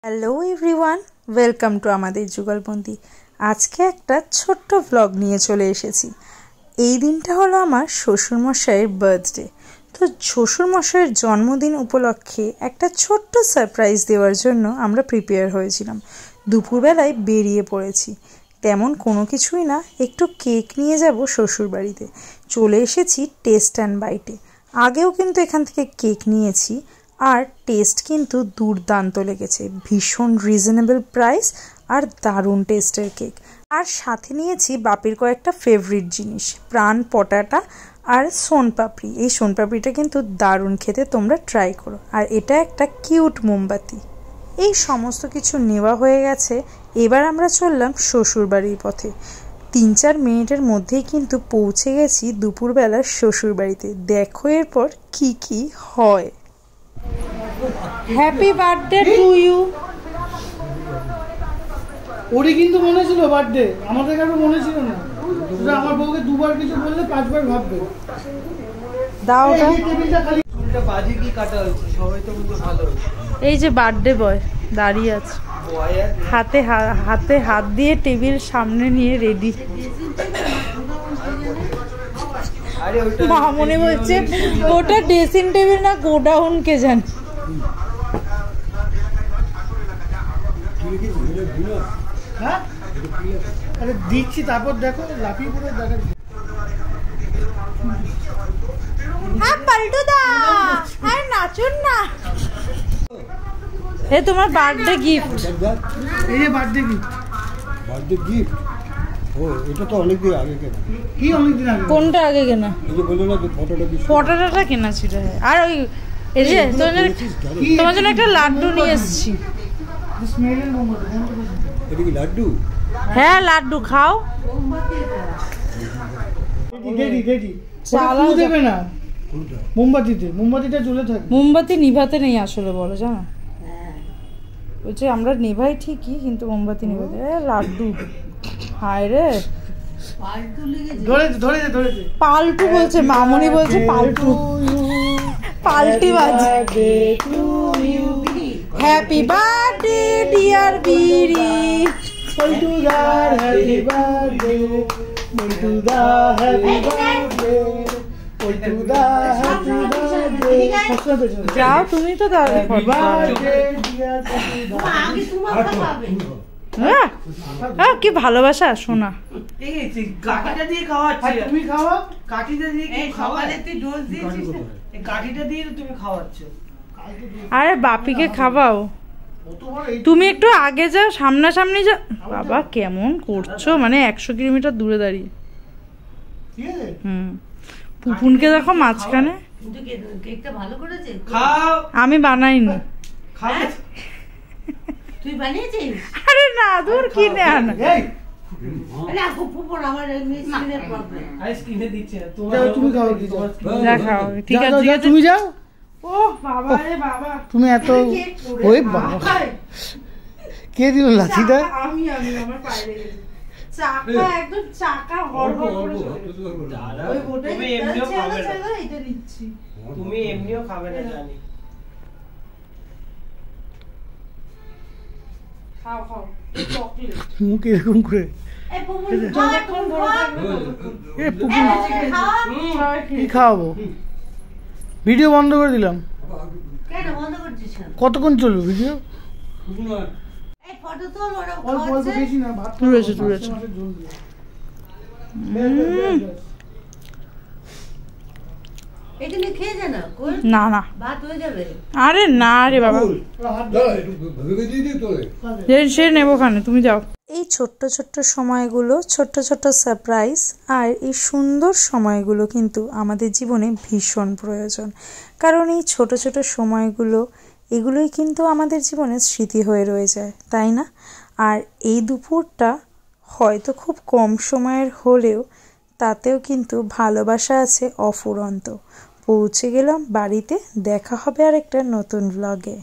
Hello everyone, welcome to আমাদের যুগলবন্দি। আজকে একটা ছোট্ট ভ্লগ নিয়ে চলে এসেছি। এই দিনটা হলো আমার শ্বশুরমশাইয়ের বার্থডে। তো শ্বশুরমশাইয়ের জন্মদিন উপলক্ষে একটা ছোট্ট সারপ্রাইজ দেওয়ার জন্য আমরা প্রিপেয়ার হয়েছিলাম। দুপুরবেলায় বেরিয়ে পড়েছি, তেমন কোনো কিছুই না, একটু কেক নিয়ে যাব শ্বশুরবাড়িতে। চলে এসেছি টেস্ট অ্যান্ড বাইটে। আগেও কিন্তু এখান থেকে কেক নিয়েছি, আর টেস্ট কিন্তু দুর্দান্ত লেগেছে। ভীষণ রিজনেবল প্রাইস আর দারুণ টেস্টের কেক। আর সাথে নিয়েছি বাপির কয়েকটা ফেভারিট জিনিস, প্রাণ পটাটা আর সোনপাপড়ি। এই সোনপাপড়িটা কিন্তু দারুণ খেতে, তোমরা ট্রাই করো। আর এটা একটা কিউট মোমবাতি। এই সমস্ত কিছু নেওয়া হয়ে গেছে। এবার আমরা চললাম শ্বশুরবাড়ির পথে। 3-4 মিনিটের মধ্যেই কিন্তু পৌঁছে গেছি দুপুরবেলার শ্বশুরবাড়িতে। দেখো এরপর কি কি হয়। Happy birthday to you. ওরই কিন্তু মনে ছিল বার্থডে, আমাদের কারো মনে ছিল না। আমার বউকে দুবার কিছু বললে 5 বার ভাববে। দাও বাজি কি কাটা হয়েছে, সবাই তো কিন্তু ভালো হয়েছে। এই যে বার্থডে বয় দাঁড়িয়ে আছে, হাতে হাতে হাত দিয়ে টেবিল সামনে নিয়ে রেডি। মা মনে বলছে ওটা ড্রেসিং টেবিল না গোডাউন, কে জানে। হ্যাঁ আরে দিচ্ছি, তারপর দেখো লাফিয়ে পড়ে দেখা। হ্যাঁ পাল্টু দা, আর নাচুন না। এ তোমার বার্থডে গিফট। এই যে বার্থডে গিফট। Birthday gift? ও এটা তো অনেক দিন আগে কেনা। কি অনেক দিন আগে? কোনটা আগে কেনা? এই যে বললো না ফটোটা কি, পটাটাটা কেনা ছিল। আর ওই এই যে তোমার জন্য একটা লাড্ডু নিয়ে এসেছি। স্মেলের মোমবাতি। এটা কি লাড্ডু? হ্যাঁ লাড্ডু খাও। Ready ready. চালা দেবে না মোমবাতিতে, মোমবাতিটা জ্বলে থাকে। মোমবাতি নিভাতে নেই আসলে, বলো জানো। বলছে আমরা নেভাই ঠিকই, কিন্তু মোমবাতি নিভাতে। লাড্ডু হায় রে, পাল্টু বলছে, মামনি বলছে পাল্টু, পাল্টি বাজে। হ্যাপি বার্থডে ডিয়ার বিরি, পল্টুদার হ্যাপি বার্থডে, পল্টুদার হ্যাপি বার্থডে, পল্টুদার হ্যাপি বার্থডে। যাও তুমি তো দাঁড়িয়ে কি ভালোবাসা শোনা। তুমি খাওয়া, আরে বাপিকে খাওয়াও। তুমি একটু আগে যাও, সামনাসামনি যাও। বাবা কেমন করছো, মানে 100 কিলোমিটার দূরে দাঁড়িয়ে। পুপুনকে দেখো মাঝখানে। আমি বানাইনি। তুই বানিয়েছিস? আরে না, দূর কিনে আন। দেখাও ঠিক আছে, তুমি যাও। ও বাবা রে বাবা, তুমি এত ওই বাবা কে দিল লাঠিটা? আমি আমার পায়ে লেগেছে। চাকা একদম চাকা হড়হড় করে ওই গোটা। তুমি এমনিও খাবে না, এটা নিচ্ছি। তুমি এমনিও খাবে না জানি। খাও খাও চকলেট। মুখ এরকম করে কি খাওয়াবো? ভিডিও বন্ধ করে দিলাম। কতক্ষণ চলবে ভিডিও? না না আরে না রে বাবা, সে নেবো খানে, তুমি যাও। এই ছোট্ট ছোট্ট সময়গুলো, ছোট্ট ছোট্ট সারপ্রাইজ আর এই সুন্দর সময়গুলো কিন্তু আমাদের জীবনে ভীষণ প্রয়োজন। কারণ এই ছোট ছোট সময়গুলো, এগুলোই কিন্তু আমাদের জীবনে স্মৃতি হয়ে রয়ে যায়, তাই না? আর এই দুপুরটা হয়তো খুব কম সময়ের হলেও তাতেও কিন্তু ভালোবাসা আছে অফুরন্ত। পৌঁছে গেলাম বাড়িতে, দেখা হবে আর একটা নতুন ভ্লগে।